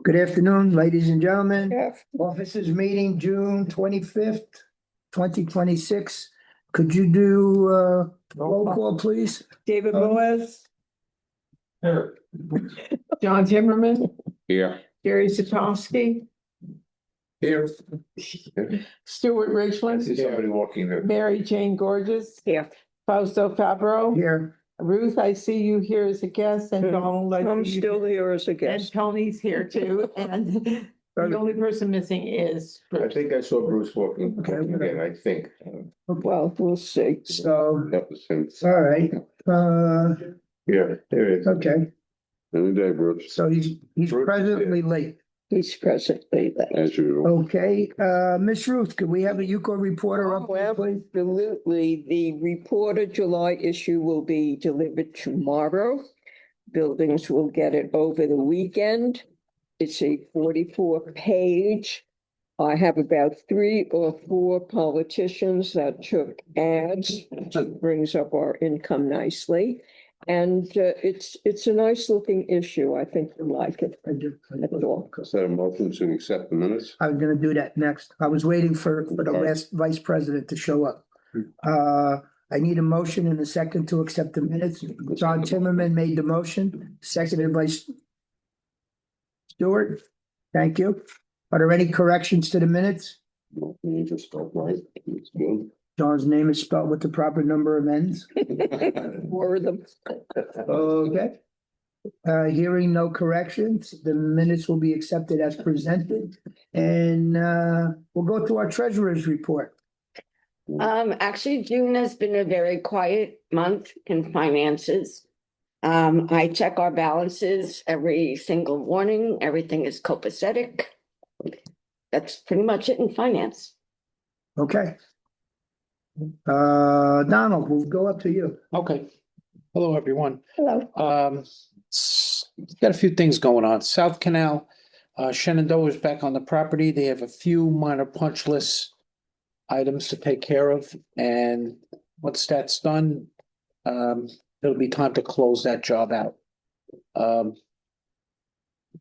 Good afternoon, ladies and gentlemen. Yeah. Officers meeting June 25th, 2026. Could you do roll call, please? David Boaz. Here. John Timmerman, Here. Jerry Satowski, Here. Stuart Richland, See somebody walking there. Mary Jane Gorgeous. Here. Fausto Fabro. Here. Ruth, I see you here as a guest, and Donald, I I'm see you. still here as a And guest. Tony's here too, and the only person missing is I Bruce. think I saw Bruce walking Okay. again, I think. Well, we'll see. So, That was him. all right, Yeah, there it is. okay, Any day, Bruce, so he's Bruce is presently late. He's presently there. as usual. Okay, Miss Ruth, could we have a UCO reporter up, Oh, please? absolutely. The Reporter July issue will be delivered tomorrow. Buildings will get it over the weekend. It's a 44-page. I have about 3 or 4 politicians that took ads. It brings up our income nicely. And it's a nice looking issue. I think you'll like it. I do. That's all. Is that a motion to accept the minutes? I was gonna do that next. I was waiting for the last vice president to show up. I need a motion and a second to accept the minutes. John Timmerman made the motion, seconded by Stewart. Thank you. Are there any corrections to the minutes? No, you just don't like it. It's good. John's name is spelled with the proper number of N's. More of them. Okay. Hearing no corrections, the minutes will be accepted as presented. And we'll go to our treasurer's report. Actually, June has been a very quiet month in finances. I check our balances every single morning. Everything is copacetic. That's pretty much it in finance. Okay. Donald, we'll go up to you. Okay. Hello, everyone. Hello. Got a few things going on. South Canal, Shenandoah is back on the property. They have a few minor punch list items to take care of. And once that's done, it'll be time to close that job out.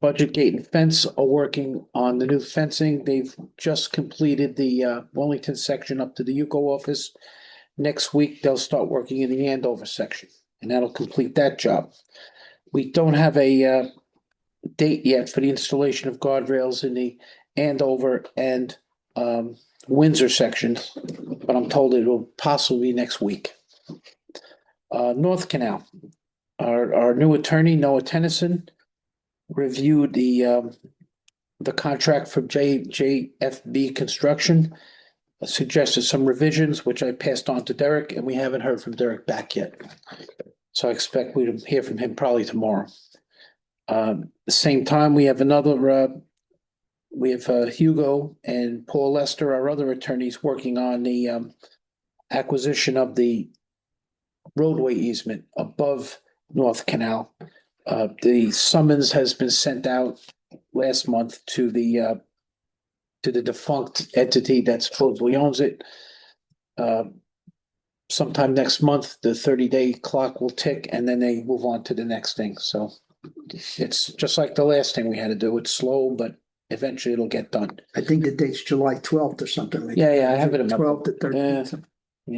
Budget Gate and Fence are working on the new fencing. They've just completed the Wellington section up to the UCO office. Next week, they'll start working in the Andover section, and that'll complete that job. We don't have a date yet for the installation of guardrails in the Andover and Windsor sections, but I'm told it will possibly be next week. North Canal, our new attorney, Noah Tennyson, reviewed the contract for JFB Construction, suggested some revisions, which I passed on to Derek, and we haven't heard from Derek back yet. So I expect we'll hear from him probably tomorrow. The same time, we have Hugo and Paul Lester, our other attorneys, working on the acquisition of the roadway easement above North Canal. The summons has been sent out last month to the defunct entity that supposedly owns it. Sometime next month, the 30-day clock will tick, and then they move on to the next thing. So it's just like the last thing we had to do. It's slow, but eventually it'll get done. I think the date's July 12th or something like that. Yeah, I have it in my 12th to 13th.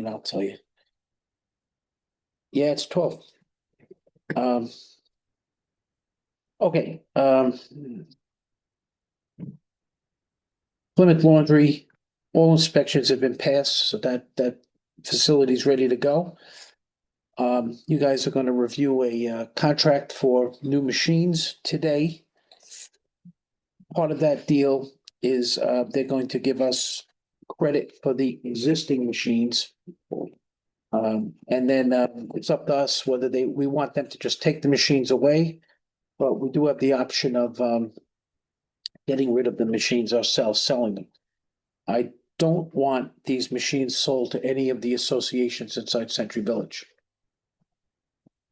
I'll tell you. Yeah, it's 12. Okay. Plymouth Laundry, all inspections have been passed, so that facility is ready to go. You guys are going to review a contract for new machines today. Part of that deal is they're going to give us credit for the existing machines. And then it's up to us whether we want them to just take the machines away, but we do have the option of getting rid of the machines ourselves, selling them. I don't want these machines sold to any of the associations inside Century Village.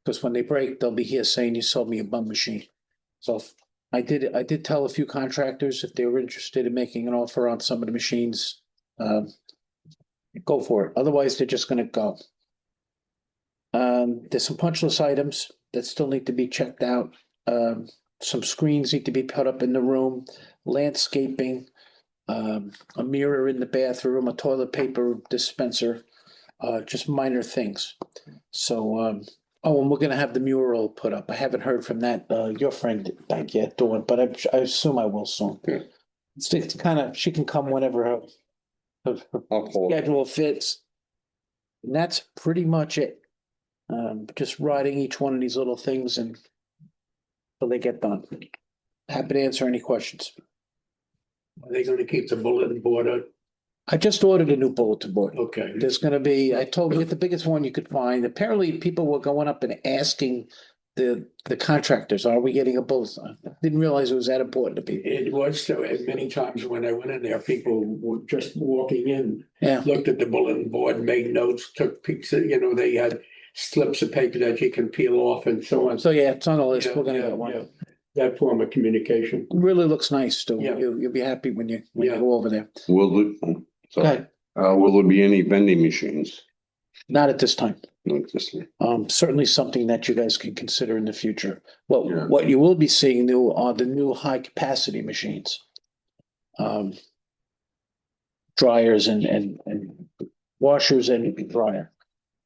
Because when they break, they'll be here saying you sold me a bum machine. So I did tell a few contractors if they were interested in making an offer on some of the machines, go for it. Otherwise, they're just gonna go. There's some punch list items that still need to be checked out. some screens need to be put up in the room, landscaping, a mirror in the bathroom, a toilet paper dispenser, just minor things. So, oh, and we're gonna have the mural put up. I haven't heard from that, your friend back yet, Dawn, but I assume I will soon. Yeah. It's kind of, she can come whenever her I'll call. schedule fits. And that's pretty much it. Just writing each one of these little things and till they get done. Happy to answer any questions. Are they gonna keep the bulletin board up? I just ordered a new bulletin board. Okay. There's gonna be, I told you, the biggest one you could find. Apparently, people were going up and asking the contractors, are we getting a bulletin? I didn't realize it was that important to people. It was, so many times when I went in there, people were just walking in, Yeah, looked at the bulletin board, made notes, took pictures, they had slips of paper that you can peel off and so on. so yeah, it's on the list. We're gonna Yeah, get one. yeah. That form of communication. Really looks nice, too. Yeah. You'll be happy when you Yeah. go over there. Will there, Okay, will there be any vending machines? not at this time. Like this? Certainly something that you guys can consider in the future. Well, Yeah. what you will be seeing new are the new high capacity machines. Dryers and washers and dryer.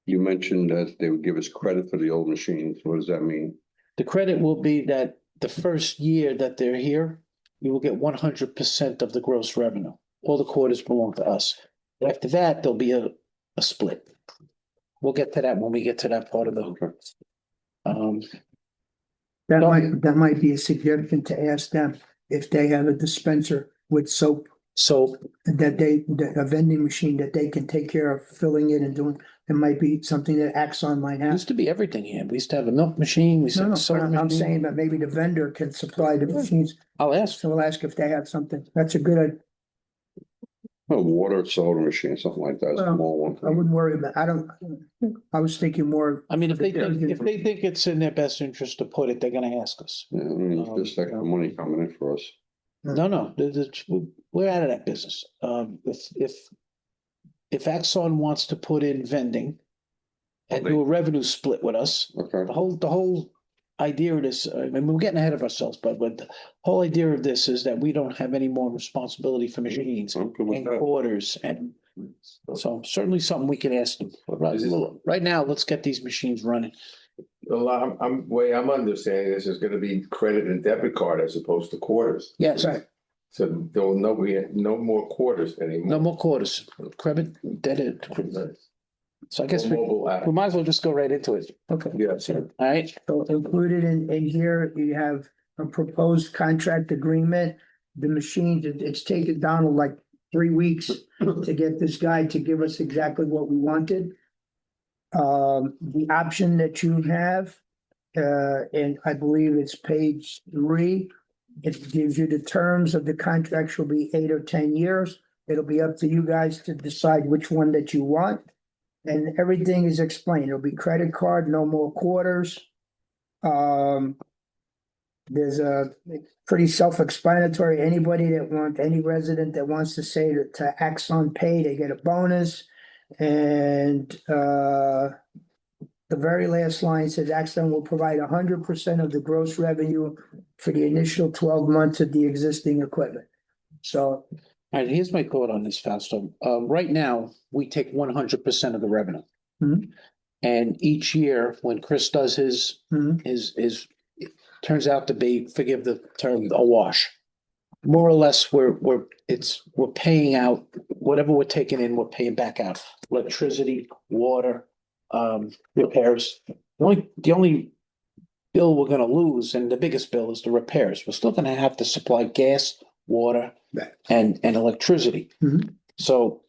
You mentioned that they would give us credit for the old machines. What does that mean? The credit will be that the first year that they're here, you will get 100% of the gross revenue. All the quarters belong to us. After that, there'll be a split. We'll get to that when we get to that part of the, That might be a suggestion to ask them if they have a dispenser with soap, so a vending machine that they can take care of filling it and doing. It might be something that Axon might have. used to be everything here. We used to have a milk machine, we used to No, have a soda I'm machine. saying that maybe the vendor can supply the machines. I'll ask. So we'll ask if they have something. That's a good, A water soda machine, something like that, a Well, small one. I wouldn't worry about, I was thinking more. I mean, if they Yeah. think it's in their best interest to put it, they're gonna ask us. Yeah, I mean, it's just extra money coming in for us. No, we're out of that business. If Axon wants to put in vending and do a revenue split with us, Okay. the whole idea of this, I mean, we're getting ahead of ourselves, but the whole idea of this is that we don't have any more responsibility for machines I'm good with and that. quarters, and so certainly something we can ask them. But right now, let's get these machines running. Well, way I'm understanding this is gonna be credit and debit card as opposed to quarters. Yes, Right. So there will be no more quarters no anymore. more quarters, credit, debt. So I guess Mobile app. we might as well just go right into it. Okay. Yes, All right, So included in here, you have a proposed contract agreement. The machines, it's taken Donald like 3 weeks to get this guy to give us exactly what we wanted. The option that you have, and I believe it's page 3. It gives you the terms of the contract shall be 8 or 10 years. It'll be up to you guys to decide which one that you want. And everything is explained. It'll be credit card, no more quarters. There's a pretty self-explanatory. Any resident that wants to say to Axon Pay, they get a bonus. And the very last line says Axon will provide 100% of the gross revenue for the initial 12 months of the existing equipment. So, all right, here's my thought on this, Fausto. Right now, we take 100% of the revenue. Mhm. And each year, when Chris does his, Mhm. it turns out to be, forgive the term, a wash. More or less, we're paying out, whatever we're taking in, we're paying back out. Electricity, water, repairs. The only bill we're gonna lose, and the biggest bill, is the repairs. We're still gonna have to supply gas, water, Right. and electricity. Mhm. So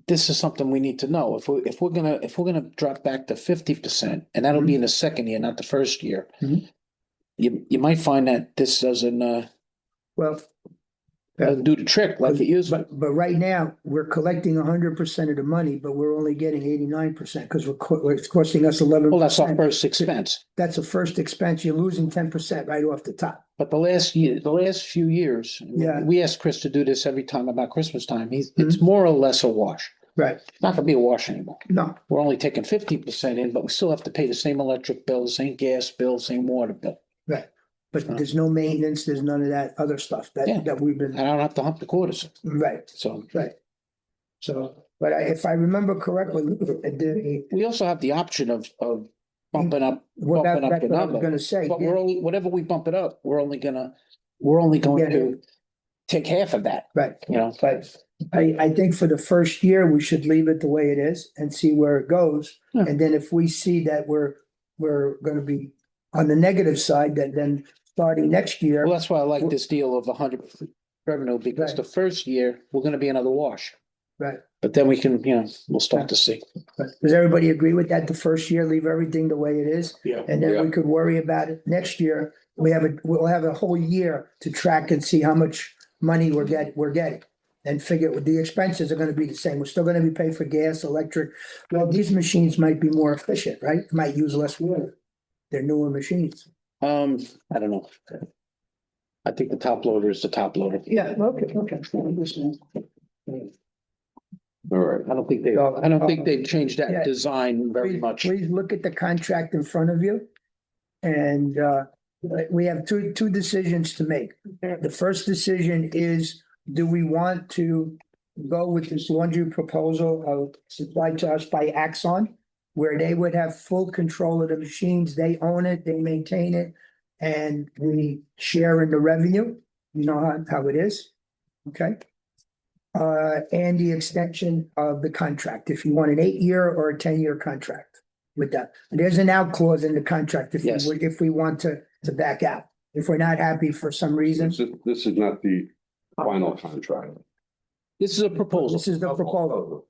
this is something we need to know. If we're gonna drop back to 50%, and that'll be in the second year, not the first year. Mhm. You might find that this doesn't well, do the trick like it used to. but right now, we're collecting 100% of the money, but we're only getting 89% because it's costing us 11%. Well, that's our first expense. That's a first expense. You're losing 10% right off the top. But the last few years, Yeah. we ask Chris to do this every time about Christmas time. It's more or less a wash. Right. It's not gonna be a wash anymore. No, We're only taking 50% in, but we still have to pay the same electric bill, the same gas bill, same water bill. right. but there's no maintenance, there's none of that other stuff Yeah. that we've I been, don't have to hump the quarters, right, so. right. So, but if I remember correctly, We also have the option of bumping up, well, bumping up that's the what I was number. gonna say. But we're only, whatever we bump it up, we're only going Yeah. to take half of that, Right, you know? but I think for the first year, we should leave it the way it is and see where it goes. Yeah. And then if we see that we're gonna be on the negative side, then starting next year. Well, that's why I like this deal of 100% revenue, because Right. the first year, we're gonna be another wash. Right. But then we can, we'll start to see. Does everybody agree with that? The first year, leave everything the way it is? Yeah. And then we could worry about it next year. We'll have a whole year to track and see how much money we're getting. And figure the expenses are gonna be the same. We're still gonna be paying for gas, electric. Well, these machines might be more efficient, right? Might use less water. They're newer machines. I don't know. I think the top loader is the top loader. Yeah, okay. All right. I don't think they've changed Yeah. that design very Please- much. Please look at the contract in front of you. And we have two decisions to make. The first decision is, do we want to go with this laundry proposal of supplied to us by Axon? Where they would have full control of the machines, they own it, they maintain it, and we share in the revenue. You know how it is, okay? And the extension of the contract, if you want an 8-year or a 10-year contract with that. There's an out clause in the contract Yes. if we want to back out. If we're not happy for some reason, This is not the final contract. This is a proposal. this is the proposal.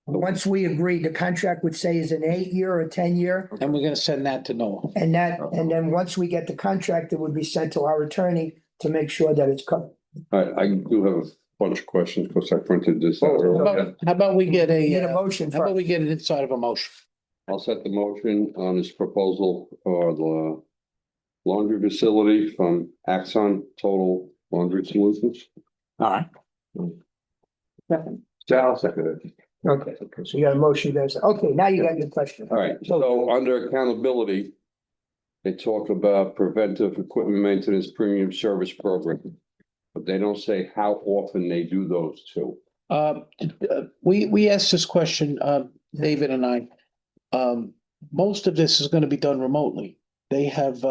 Once we agree, the contract would say is an 8-year or a 10-year. And we're gonna send that to Noah. And then once we get the contract, it would be sent to our attorney to make sure that it's covered. I do have a bunch of questions because I printed this out. How about we get Need a a, motion how about we first. get it inside of a motion? I'll set the motion on this proposal for the laundry facility from Axon Total Laundry Solutions. All right. Sal seconded. Okay, so you got a motion there. So, okay, now you got your question. All right, so under accountability, they talk about preventive equipment maintenance premium service program. But they don't say how often they do those two. We asked this question, David and I. Most of this is gonna be done remotely. They have,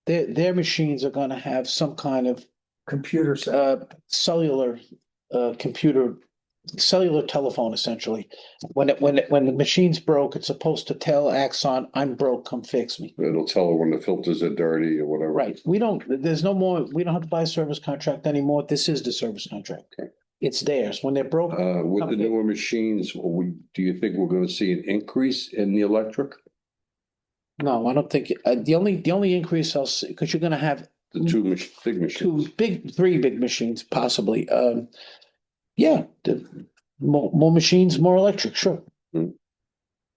their machines are gonna have some kind of Computer set. cellular cellular telephone essentially. When the machine's broke, it's supposed to tell Axon, I'm broke, come fix me. It'll tell her when the filters are dirty or whatever. Right, we don't have to buy a service contract anymore. This is the service contract. Okay. It's theirs. When they're broke, With the newer machines, do you think we're gonna see an increase in the electric? no, I don't think, the only increase I'll see, because you're gonna have The big machines? three big machines possibly. Yeah, more machines, more electric, sure. Hmm.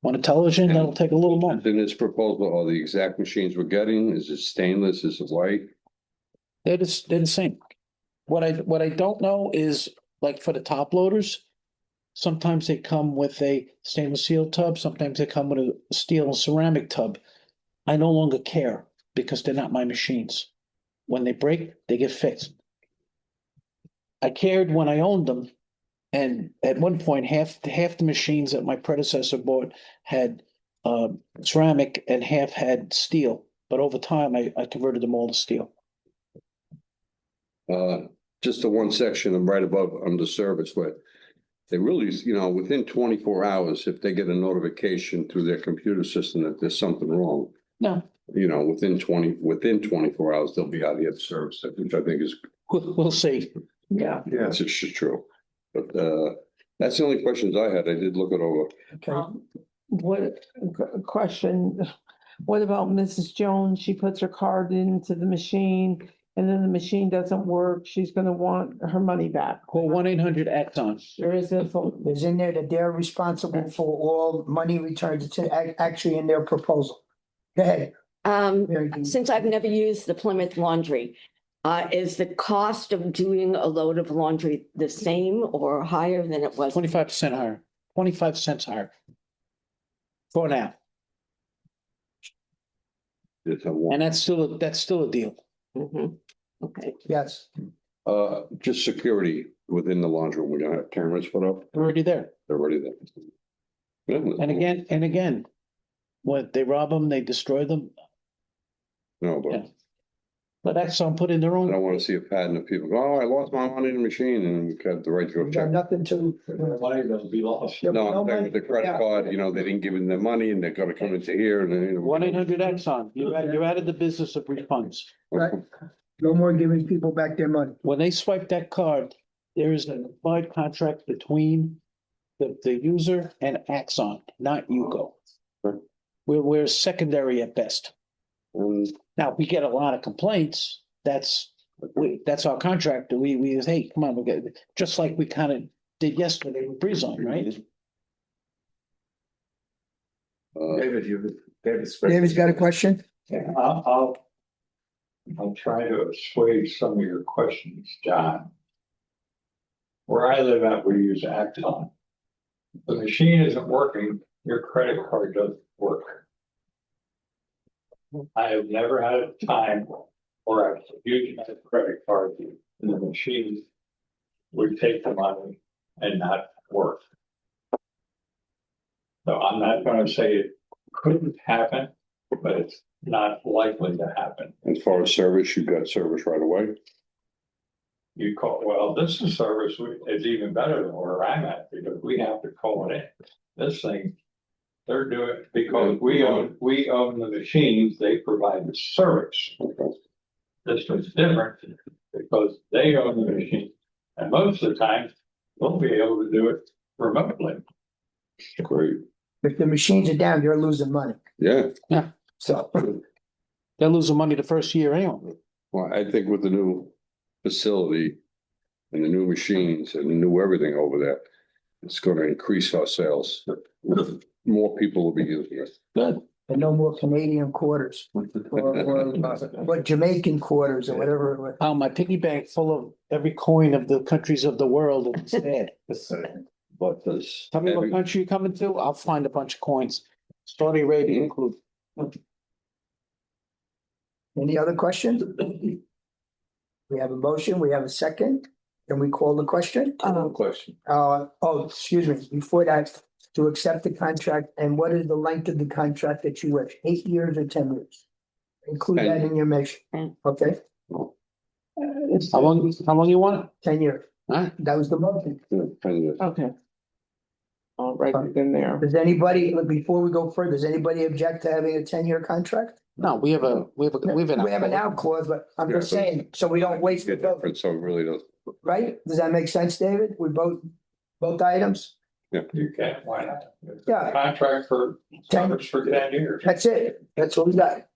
Want a television, that'll take a little more. In this proposal, are the exact machines we're getting? Is it stainless? Is it white? They're the same. What I don't know is, like for the top loaders, sometimes they come with a stainless steel tub, sometimes they come with a steel and ceramic tub. I no longer care because they're not my machines. When they break, they get fixed. I cared when I owned them, and at one point, half the machines that my predecessor bought had ceramic and half had steel. But over time, I converted them all to steel. Just the one section and right above under service, but they really, within 24 hours, if they get a notification through their computer system that there's something wrong, No, within 24 hours, they'll be out here to service it, which I think is, we'll see. Yeah. it's just true. But that's the only questions I had. I did look it over. Okay. Question, what about Mrs. Jones? She puts her card into the machine and then the machine doesn't work. She's gonna want her money back. Call 1-800-AXON. There is a phone. There's in there that they're responsible for all money returns. It's actually in their proposal. Go ahead. Mary Jean. Since I've never used the Plymouth Laundry, is the cost of doing a load of laundry the same or higher than it was? 25% higher, 25 cents higher. For now, Just have one. and that's still a deal. Mhm. Okay, Yes, Just security within the laundry room. We're gonna have cameras put up. They're already there. They're already there. Yeah, And again, what, they rob them, they destroy them, No, but Yeah. but Exxon put in their I own. don't wanna see a pattern of people go, oh, I lost my money in the machine and we got the right to go we got check. nothing to. Money will be lost. Yeah, No, I'm saying money. with the credit Yeah. card, you know, they didn't give them their money and they're gonna come into here and then. 1-800 Exxon, you're out of the business of refunds. Right. No more giving people back their money. When they swipe that card, there is an implied contract between the user and Axon, not Yugo. Right. We're secondary at best. And Now, if we get a lot of complaints, that's our contract. We hey, come on, we get, just like we kind of did yesterday with Breezon, right? David, David's. David's got a question? Yeah, I'll try to assuage some of your questions, John. Where I live at, we use Axon. If the machine isn't working, your credit card doesn't work. I have never had a time where I've used my credit card and the machine would take the money and not work. So I'm not gonna say it couldn't happen, but it's not likely to happen. as far as service, you got service right away. You call, well, this is service is even better than where I'm at, because we have to call it in. This thing, they're doing, because we own the machines, they provide the service. Okay. This was different because they own the machine. And most of the time, we'll be able to do it remotely. Great. If the machines are down, you're losing money. Yeah, So, They're losing money the first year anyway. well, I think with the new facility and the new machines and the new everything over there, it's gonna increase our sales. More people will be using it. Good. and no more Canadian quarters or Jamaican quarters or whatever. it was. Oh, my piggy bank full of every coin of the countries of the world. It's sad. But does. Tell me what country you're coming to, I'll find a bunch of coins. Saudi Arabia included. Any other questions? We have a motion, we have a second. Can we call the question? Question. Excuse me, before that, to accept the contract, and what is the length of the contract that you wish, 8 years or 10 years? Include that in your motion, okay, How long you want it? 10 years, Alright. that was the motion. Okay. I'll write it in there. Does anybody, before we go further, does anybody object to having a 10-year contract? No, we have an. We have an out clause, but I'm just saying, so we don't waste Get it, different, so it really does. right? Does that make sense, David? We both items? You can, why not? Yeah. Contract for service for 10 years. That's it, that's what we got.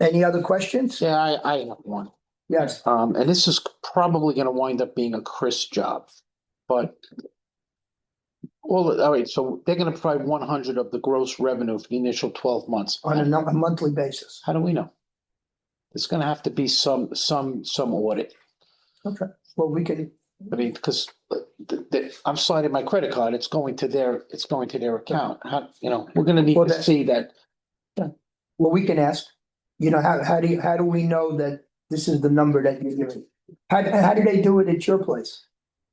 Any other questions? Yeah, I have one. Yes, And this is probably gonna wind up being a Chris job, but. Well, all right, so they're gonna provide 100 of the gross revenue for the initial 12 months. on a monthly basis. How do we know? There's gonna have to be some audit. Well, we can, I mean, because I'm sliding my credit card, it's going to their account. How, we're gonna need Well, to that- see that. well, we can ask, how do we know that this is the number that you're giving? How do they do it at your place?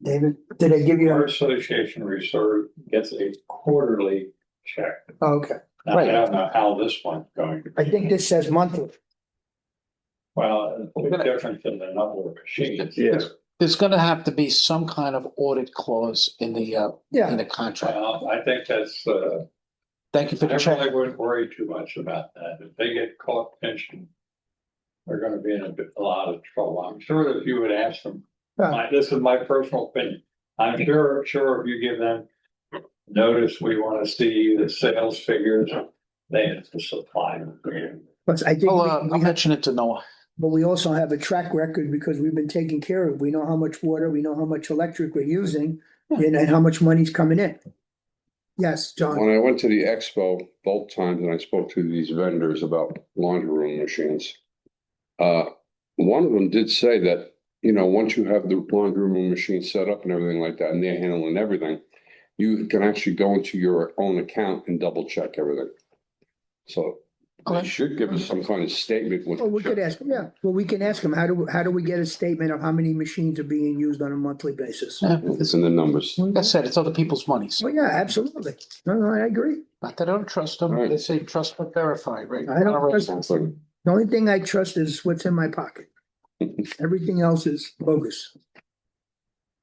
David, did they give you, Our association reserve gets a quarterly check. okay, Now, I don't know how this one's going. I think this says monthly. Well, it's a bit different than the number of machines. Yeah. There's gonna have to be some kind of audit clause in the contract. Well, I think that's, Thank you for the I check. really wouldn't worry too much about that. If they get caught pinching, they're gonna be in a lot of trouble. I'm sure that if you would ask them, this is my personal opinion. I'm sure if you give them notice, we want to see the sales figures, they have to supply them. But I think, I'll mention it to Noah. but we also have a track record because we've been taking care of, we know how much water, we know how much electric we're using and how much money's coming in. Yes, John, When I went to the expo both times and I spoke to these vendors about laundry room machines. One of them did say that, once you have the laundry room machine set up and everything like that, and they're handling everything, you can actually go into your own account and double check everything. So They should give us some kind of statement. with- Well, we could ask, yeah, well, we can ask them, how do we get a statement of how many machines are being used on a monthly basis? Yeah, It's in the numbers. like I said, it's other people's money. So Well, yeah, absolutely. No, I agree. not that I don't trust them. Right. They say trust but verify, right? I don't trust Sounds like- The only thing I trust is what's in my pocket. Everything else is bogus.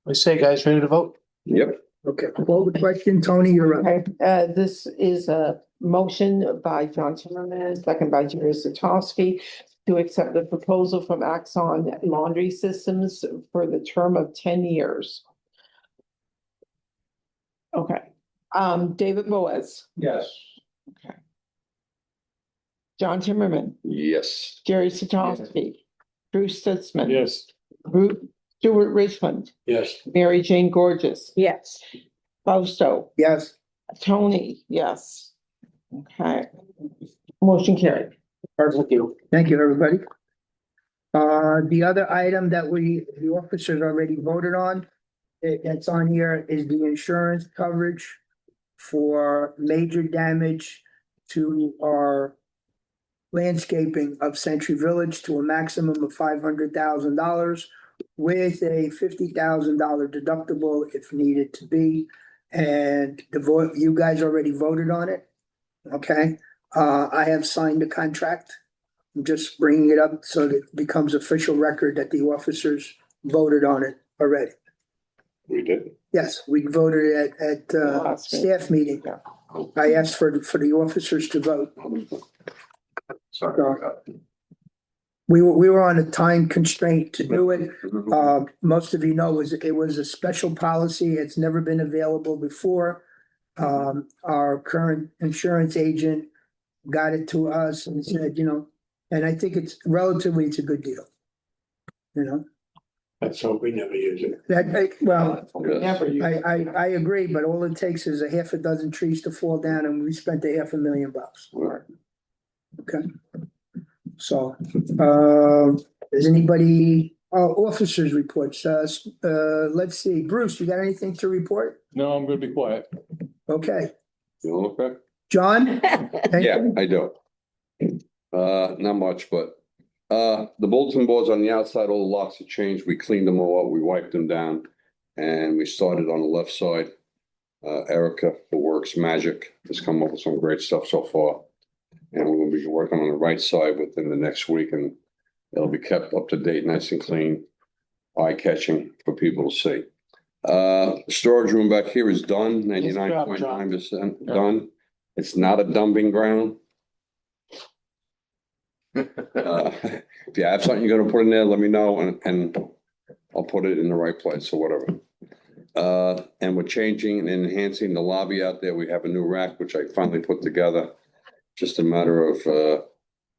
I say, guys, ready to vote? Yep, Okay, call the question, Tony, you're up. Okay, this is a motion by John Timmerman, second by Jerry Satowski, to accept the proposal from Axon Laundry Systems for the term of 10 years. Okay, David Boaz, Yes. John Timmerman, yes. Jerry Satowski, Bruce Sitzman. Yes. Stuart Richmond, Yes. Mary Jane Gorgeous, Yes. Fausto, Yes, Tony, yes. Okay. Motion carried. Thank you. thank you, everybody. The other item that the officers already voted on, that's on here is the insurance coverage for major damage to our landscaping of Century Village to a maximum of $500,000 with a $50,000 deductible if needed to be. And you guys already voted on it. Okay, I have signed the contract. I'm just bringing it up so that it becomes official record that the officers voted on it already. We did. Yes, we voted at Last meeting. staff meeting. I asked for the officers to vote. Sorry. We were on a time constraint to do it. Most of you know, it was a special policy. It's never been available before. Our current insurance agent got it to us and said, and I think it's a good deal. Let's hope we never use it. Well, Never use- I agree, but all it takes is a half a dozen trees to fall down and we spent $500,000. Okay. So, does anybody, officers reports, let's see, Bruce, you got anything to report? No, I'm gonna be quiet. Okay, You okay? John? Yeah, I do. Not much, but, the bulletin boards on the outside, all the locks have changed. We cleaned them all up, we wiped them down. And we started on the left side. Erica, who works magic, has come up with some great stuff so far. And we'll be working on the right side within the next week and it'll be kept up to date, nice and clean, eye catching for people to see. Storage room back here is done, 99.9% done. It's not a dumping ground. If you have something you're gonna put in there, let me know and I'll put it in the right place or whatever. And we're changing and enhancing the lobby out there. We have a new rack, which I finally put together. Just a matter of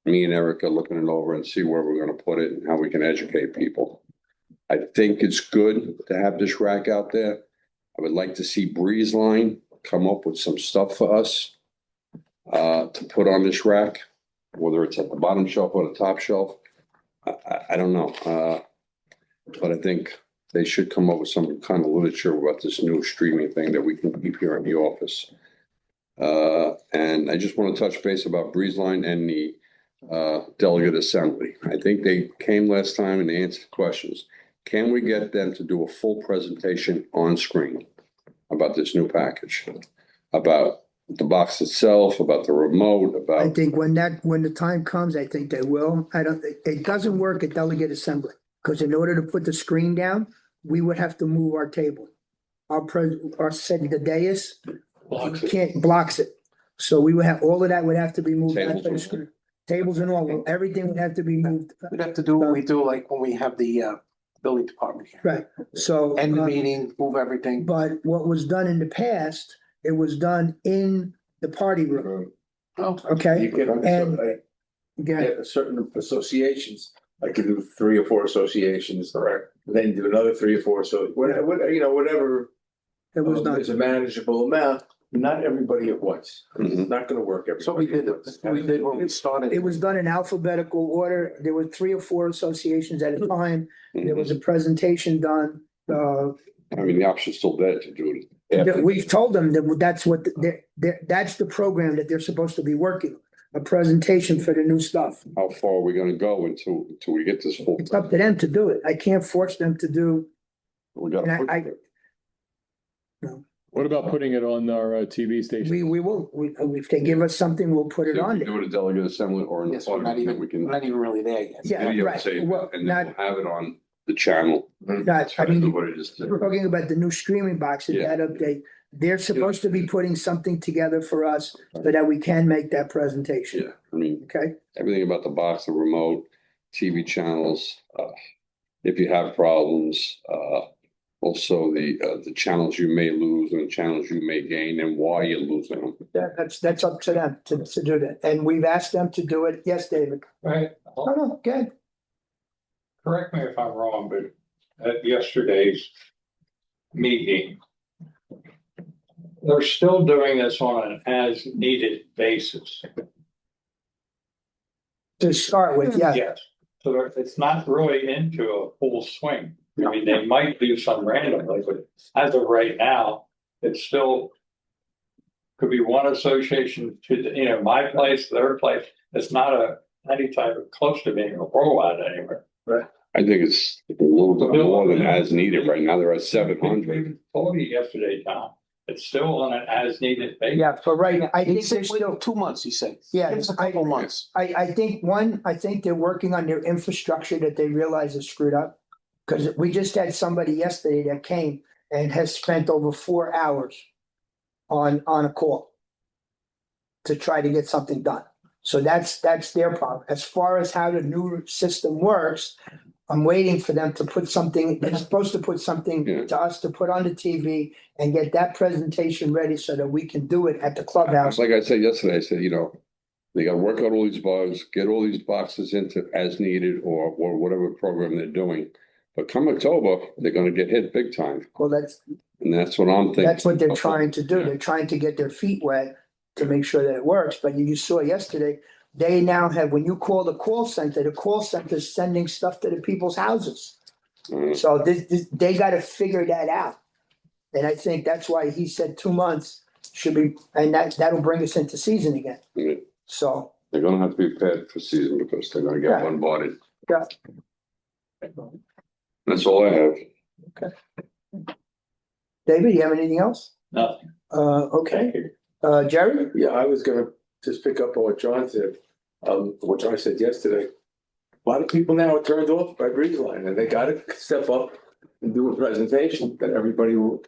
me and Erica looking it over and see where we're gonna put it and how we can educate people. I think it's good to have this rack out there. I would like to see Breeze Line come up with some stuff for us to put on this rack, whether it's at the bottom shelf or the top shelf. I don't know. But I think they should come up with some kind of literature about this new streaming thing that we can keep here in the office. And I just want to touch base about Breeze Line and the delegate assembly. I think they came last time and they answered questions. Can we get them to do a full presentation on screen about this new package? About the box itself, about the remote, I about, think when the time comes, I think they will. It doesn't work at delegate assembly, because in order to put the screen down, we would have to move our table. The dais Blocks it. can't blocks it. So we would have, all of that would have to be moved. Tables after the and- screen. Tables and all, everything would have to be moved. We'd have to do what we do like when we have the building department here. Right, so. End the meeting, move everything. But what was done in the past, it was done in the party room, Oh, okay? You can, And- yeah, Yeah, certain associations, like you do 3 or 4 associations, correct? Then do another 3 or 4, so whatever. it was done. Is a manageable amount, not everybody at once. It's not gonna work every. so we did when we started. It was done in alphabetical order. There were 3 or 4 associations at a time. There was a presentation done. I mean, the option's still there to do it. We've told them that that's what, that's the program that they're supposed to be working on. a presentation for the new stuff. How far are we gonna go until we get this full? It's up to them to do it. I can't force them to do, We got. and I- What about putting it on our TV station? we will, if they give us something, we'll put it on there. Do it at delegate assembly or in the Yes, we're not parliament, even, we can we're not even really there yet. Yeah, video right. tape Well, it and not- then we'll have it on the channel. Not, I mean, What it is. we're talking about the new streaming boxes, Yeah. that update. They're supposed to be putting something together for us so that we can make that presentation, Yeah, I mean, okay? everything about the box, the remote, TV channels, if you have problems, also the channels you may lose and the channels you may gain and why you're losing them. Yeah, that's up to them to do that. And we've asked them to do it. Yes, David? Right, No, good. correct me if I'm wrong, but at yesterday's meeting, they're still doing this on an as-needed basis. To start with, yeah. Yes, so it's not really into a full swing. I mean, they might do some randomly, but as of right now, it's still could be one association to, my place, their place. It's not any type of close to being a rollout anywhere. I think it's a little bit more than as needed right now. They're at 700. We told you yesterday, Tom, it's still on an as-needed basis. Yeah, for right now, I think He they're said, still, 2 months, he said. Yeah, Give us a couple months. I think they're working on their infrastructure that they realize is screwed up. Cause we just had somebody yesterday that came and has spent over 4 hours on a call to try to get something done. So that's their problem. As far as how the new system works, I'm waiting for them to put something, they're supposed to put something Yeah. to us to put on the TV and get that presentation ready so that we can do it at the clubhouse. Like I said yesterday, I said, they gotta work out all these bugs, get all these boxes into as needed or whatever program they're doing. But come October, they're gonna get hit big time. Well, that's What I'm thinking. That's what they're trying to do. Yeah. They're trying to get their feet wet to make sure that it works. But you saw yesterday, they now have, when you call the call center's sending stuff to the people's houses. Uh, So they gotta figure that out. And I think that's why he said 2 months should be, and that'll bring us into season again. Yeah. So, They're gonna have to be prepared for season because they're gonna get Yeah. bombarded. yeah. That's all I have. David, you have anything else? Nothing. Okay. Jerry? Yeah, I was gonna just pick up on what John said, what John said yesterday. A lot of people now are turned off by Breezeline and they gotta step up and do a presentation that everybody will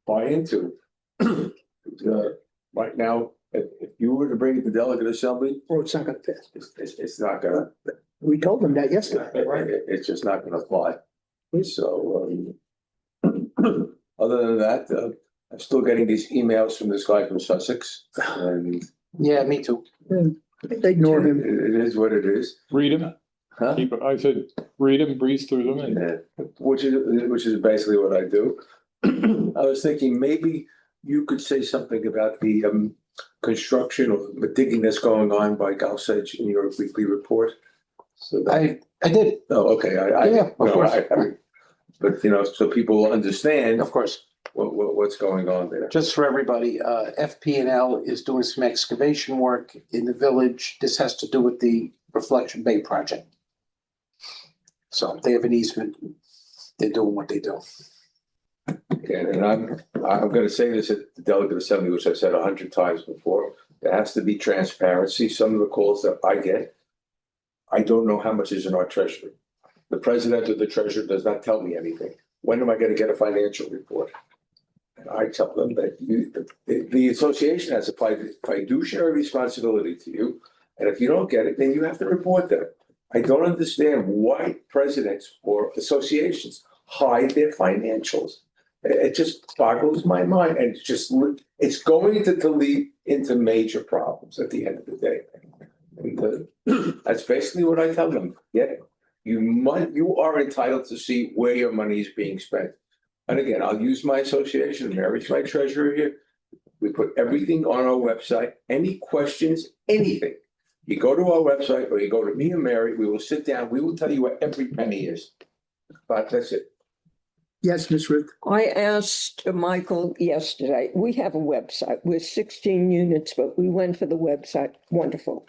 buy into. Right now, if you were to bring it to delegate assembly, Oh, it's not gonna fit. it's not gonna, We told them that yesterday. it's just not gonna fly. So, other than that, I'm still getting these emails from this guy from Sussex and Yeah, me too. Ignore him. it is what it is. Read them. Huh? I said, read them, breeze through them and Yeah, which is basically what I do. I was thinking maybe you could say something about the construction or the digging that's going on by Gulf Sedge in your weekly report. So that, I did, oh, okay, Yeah, of course. But so people will understand of course. what's going on there. Just for everybody, FP&L is doing some excavation work in the village. This has to do with the Reflection Bay project. So they have an easement. They're doing what they do. And I'm gonna say this at the delegate assembly, which I've said 100 times before, there has to be transparency. Some of the calls that I get, I don't know how much is in our treasury. The president or the treasurer does not tell me anything. When am I gonna get a financial report? And I tell them that the association has a fiduciary responsibility to you. And if you don't get it, then you have to report that. I don't understand why presidents or associations hide their financials. It just boggles my mind, and it's going to lead into major problems at the end of the day. And that's basically what I tell them. Yeah, you are entitled to see where your money is being spent. And again, I'll use my association. Mary's my treasurer here. We put everything on our website. Any questions, anything. You go to our website or you go to me and Mary, we will sit down, we will tell you what every penny is. But that's it. Yes, Ms. Ruth. I asked Michael yesterday, we have a website, we're 16 units, but we went for the website, wonderful.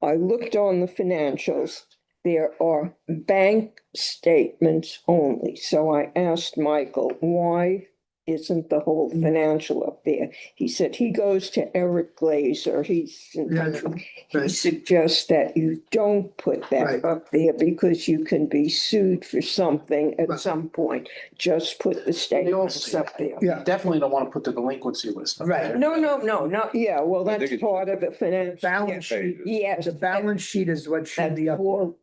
I looked on the financials, there are bank statements only, so I asked Michael, why isn't the whole financial up there? He said he goes to Eric Glazer, he's in touch with. He Right. suggests that you don't put that Right. up there because you can be sued for something Right. at some point. Just put the statements up there. Yeah. Definitely don't want to put the delinquency list up Right. there. No, not, yeah, well, I think that's it's part of the finance. Balance sheet. Yes. The balance sheet is what should be up.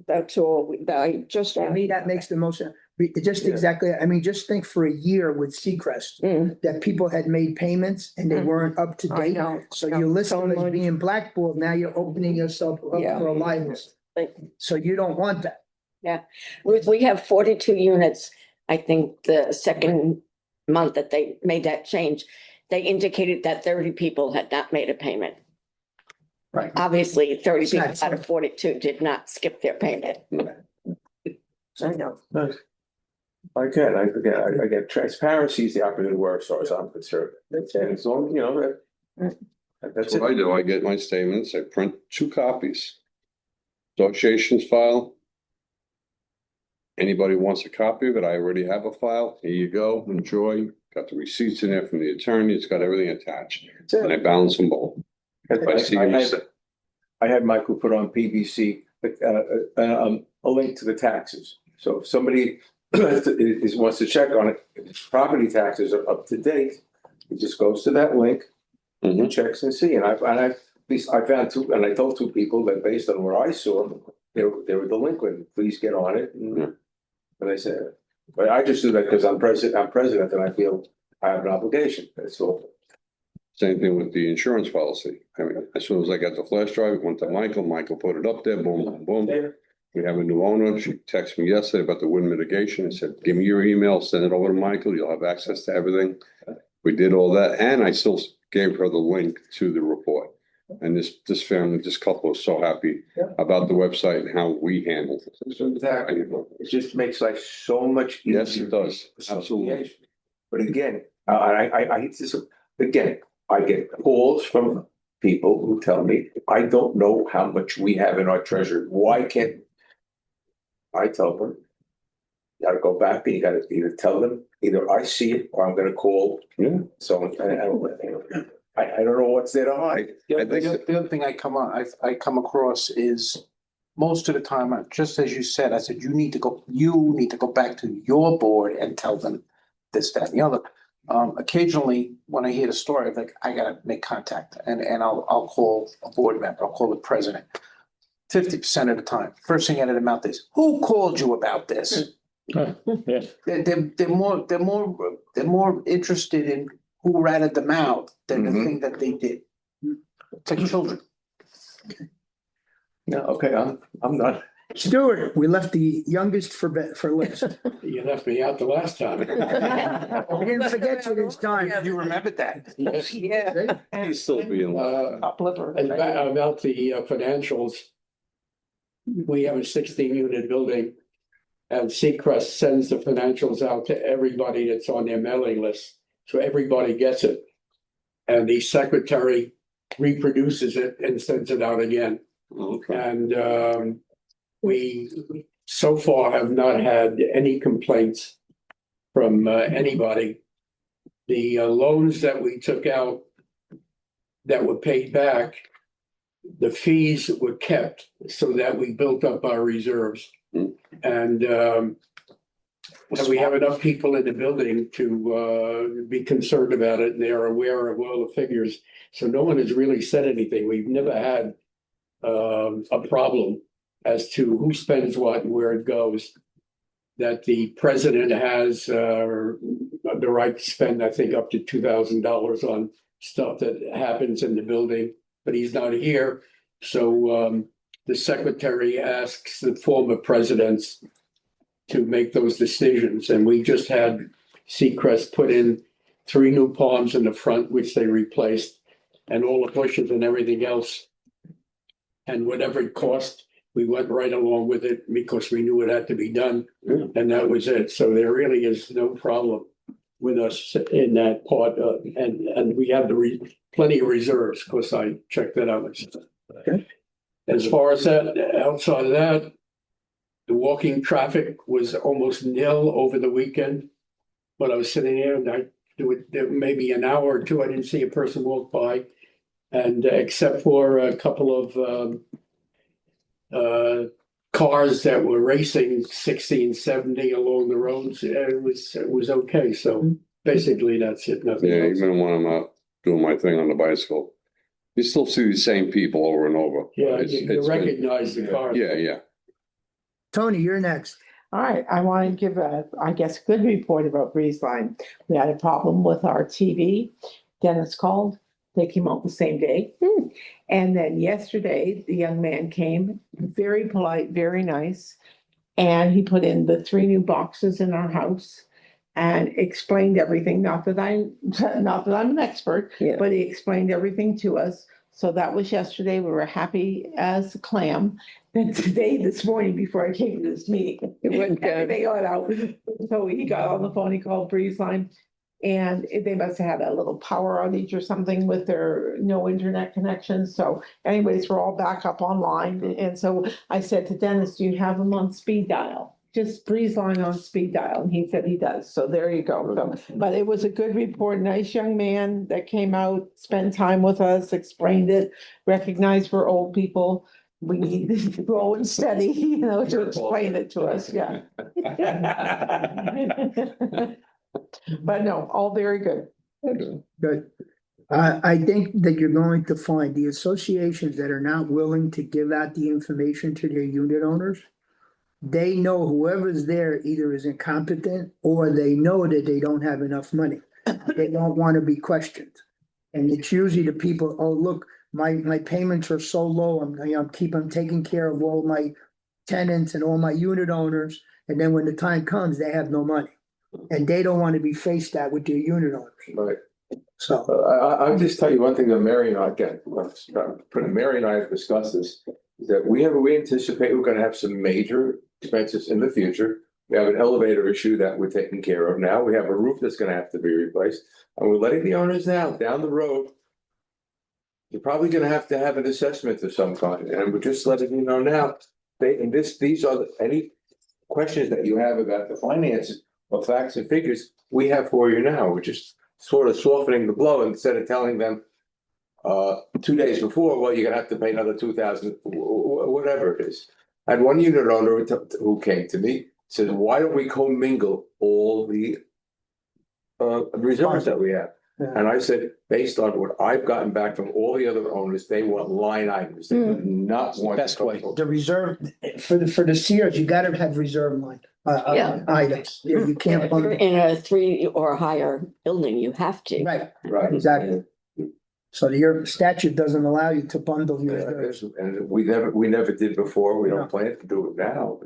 That's all, I just. To me, that makes the most, just exactly, I mean, just think for a year with Seacrest, Mm, that people had made payments and they Mhm. weren't up to I date. know. So you list them as Someone- being blackballed, now you're opening yourself up Yeah. for a license. So you don't want that. We have 42 units. I think the second month that they made that change, they indicated that 30 people had not made a payment. Right. Obviously, 30 It's not people out of 42 did not skip their payment. I know. Again, transparency is the operative word as far as I'm concerned. And as long, you know, that's That's it. what I do. I get my statements, I print 2 copies. Associations file. Anybody wants a copy of it, I already have a file. Here you go, enjoy. Got the receipts in there from the attorney. It's got everything attached. And I balance them both. I had Michael put on PBC, a link to the taxes. So if somebody wants to check on it, if his property taxes are up to date, he just goes to that link and checks and see. And I found 2, and I told 2 people that based on what I saw, they were delinquent. Please get on it. And I said, but I just do that because I'm president and I feel I have an obligation. That's all. Same thing with the insurance policy. I mean, as soon as I got the flash drive, went to Michael put it up there, boom, boom, boom. We have a new owner. She texted me yesterday about the wind mitigation and said, give me your email, send it over to Michael. You'll have access to everything. We did all that. And I still gave her the link to the report. And this family, this couple is so happy about the website and how we handle it. Exactly. It just makes life so much easier. Yes, it does. Absolutely. But again, I get calls from people who tell me, I don't know how much we have in our treasury. Why can't I tell them? You gotta go back and you gotta either tell them, either I see it or I'm gonna call. Yeah. So I don't know what's there to hide. Yeah, I think the other thing I come across is most of the time, just as you said, I said, you need to go back to your board and tell them this, that, and the other. Occasionally, when I hear the story, I'm like, I gotta make contact and I'll call a board member, I'll call the president. 50% of the time, first thing out of their mouth is, who called you about this? Yeah. They're more interested in who ratted them out than the thing that they did. It's like children. No, okay, I'm not. Stuart, we left the youngest for last. You left me out the last time. We didn't forget you this time. You remembered that? Yeah. He's still being. About the financials. We have a 16-unit building. And Seacrest sends the financials out to everybody that's on their mailing list. So everybody gets it. And the secretary reproduces it and sends it out again. Okay. And we so far have not had any complaints from anybody. The loans that we took out that were paid back, the fees were kept so that we built up our reserves. And we have enough people in the building to be concerned about it, and they are aware of all the figures. So no one has really said anything. We've never had a problem as to who spends what and where it goes. That the president has the right to spend, I think, up to $2,000 on stuff that happens in the building, but he's not here. So the secretary asks the former presidents to make those decisions. And we just had Seacrest put in 3 new palms in the front, which they replaced, and all the bushes and everything else. And whatever it cost, we went right along with it because we knew it had to be done. Yeah. And that was it. So there really is no problem with us in that part. And we have plenty of reserves, because I checked that out. Okay. As far as that, outside of that, the walking traffic was almost nil over the weekend. But I was sitting there and there maybe an hour or two, I didn't see a person walk by. And except for a couple of cars that were racing 60 and 70 along the roads, it was okay. So basically that's it. Nothing Yeah, else. even when I'm out doing my thing on the bicycle, you still see the same people over and over. Yeah, It's- you it's been- recognize the cars. Yeah. Tony, you're next. All right, I want to give I guess, good report about Breeze Line. We had a problem with our TV. Dennis called. They came out the same day. And then yesterday, the young man came, very polite, very nice. And he put in the 3 new boxes in our house and explained everything. Not that I'm an expert, Yeah. but he explained everything to us. So that was yesterday. We were happy as a clam. Then today, this morning, before I came to this meeting, It went down. everything got out. So he got on the phone, he called Breeze Line. And they must have had a little power outage or something with their no internet connection. So anyways, we're all back up online. And so I said to Dennis, do you have them on speed dial? Just Breeze Line on speed dial. And he said he does. So there you go. So, but it was a good report. Nice young man that came out, spent time with us, explained it, recognized we're old people. We need to go and steady, to explain it to us. Yeah. But no, all very good. Good. I think that you're going to find the associations that are not willing to give out the information to their unit owners. They know whoever's there either is incompetent or they know that they don't have enough money. They don't want to be questioned. And it's usually the people, oh, look, my payments are so low. I'm taking care of all my tenants and all my unit owners. And then when the time comes, they have no money. And they don't want to be faced that with their unit owners. Right. So, I'll just tell you one thing that Mary and I Mary and I have discussed this, is that we anticipate we're gonna have some major expenses in the future. We have an elevator issue that we're taking care of now. We have a roof that's gonna have to be replaced. And we're letting the owners know down the road, you're probably gonna have to have an assessment of some kind. And we're just letting you know now, these are any questions that you have about the finances or facts and figures we have for you now. We're just sort of softening the blow instead of telling them 2 days before, well, you're gonna have to pay another 2,000, whatever it is. I had one unit owner who came to me, said, why don't we commingle all the reserves that we have? Yeah. And I said, based on what I've gotten back from all the other owners, they want line items. They do not want. Best way. the reserve, for the Sears, you gotta have reserve line, Yeah. items. You can't. If you're in a 3 or higher building, you have to. Right, Right. exactly. So your statute doesn't allow you to bundle your reserves. And we never did before. We Yeah. don't plan to do it now,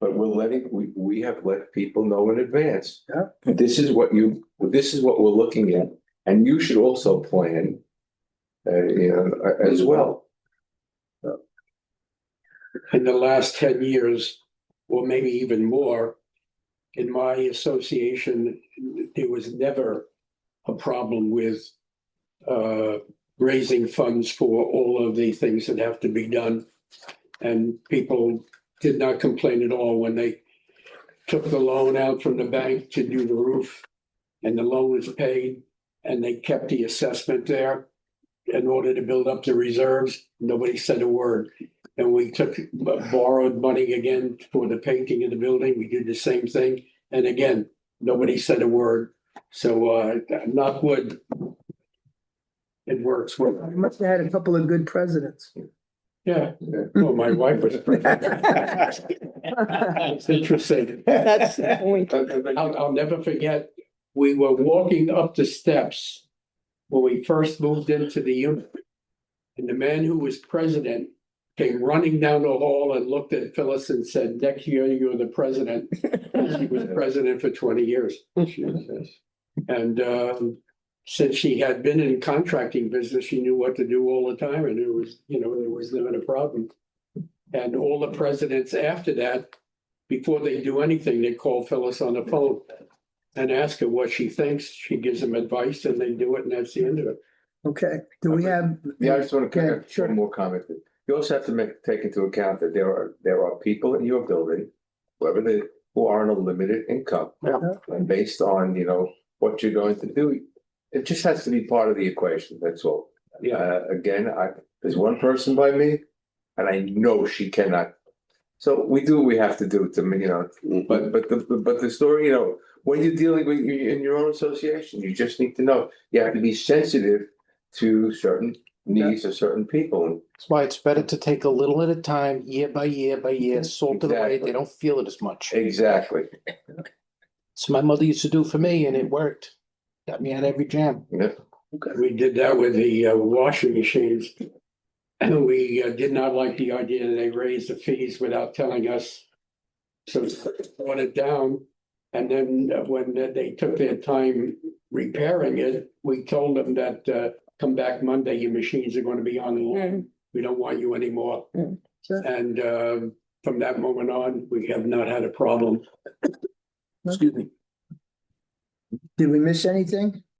but we have let people know in advance. Yeah. This is what we're looking at, and you should also plan, as well. In the last 10 years, or maybe even more, in my association, there was never a problem with raising funds for all of the things that have to be done. And people did not complain at all when they took the loan out from the bank to do the roof, and the loan was paid, and they kept the assessment there in order to build up the reserves. Nobody said a word. And we borrowed money again for the painting of the building. We did the same thing. And again, nobody said a word. So knock wood, it works. You must have had a couple of good presidents. Yeah, well, my wife was. It's interesting. That's the point. I'll never forget, we were walking up the steps when we first moved into the unit. And the man who was president came running down the hall and looked at Phyllis and said, next year you're the president. She was president for 20 years. And since she had been in contracting business, she knew what to do all the time, and there was never a problem. And all the presidents after that, before they do anything, they call Phyllis on the phone and ask her what she thinks. She gives them advice and they do it, and that's the end of it. Okay, do we have? Yeah, I just want to Okay, kind of sure. one more comment. You also have to take into account that there are people in your building, who are on a limited income. Yeah. And based on, what you're going to do, it just has to be part of the equation, that's all. Yeah. Again, there's one person by me, and I know she cannot. So we do what we have to do to, but the story, when you're dealing with in your own association, you just need to know, you have to be sensitive to certain needs of certain people. That's why it's better to take a little at a time, year by year, salt it away. Exactly. They don't feel it as much. Exactly. So my mother used to do for me and it worked. Got me out of every jam. Yeah. We did that with the washing machines. And we did not like the idea that they raised the fees without telling us. So brought it down. And then when they took their time repairing it, we told them that come back Monday, your machines are going to be on the line. We don't want you anymore. Sure. And from that moment on, we have not had a problem. Excuse me. Did we miss anything?